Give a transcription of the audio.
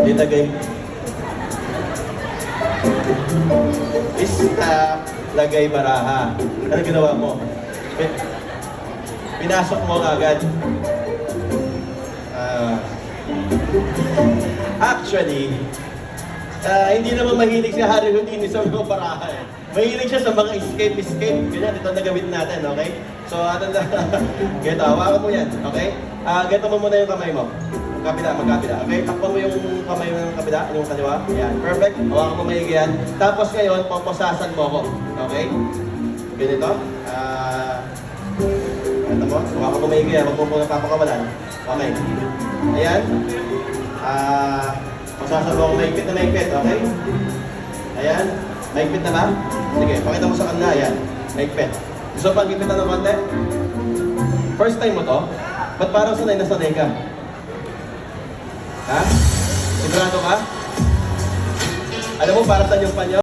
Linagay. Lagay baraha. Ano ginawa mo? Pinasok mo agad. Actually, hindi naman mahilig si Harry Houdini sa mga baraha eh. Mahilig siya sa mga escape. Ganyan, ito nagamit natin, okay? So, ganito, hawakan mo yan, okay? Ganito mo muna yung kamay mo. Magkapila. Okay, takpan mo yung kamay mo ng kabila, yung kaliwa. Yan, perfect. Hawakan mo maigi yan. Tapos ngayon, papasasan mo ako. Okay? Ganito. Ganito mo. Hawakan mo maigi yan. Huwag mo muna papakawalan. Okay. Ayan. Pasasan mo ako maigpit na maigpit. Okay? Ayan. Maigpit na ba? Sige, pakita mo sa kanila. Ayan. Maigpit. Gusto pang gipitan ng konti? First time mo to? Ba't parang sanay na sanay ka? Ha? Sigurado ka? Alam mo para saan yung panyo?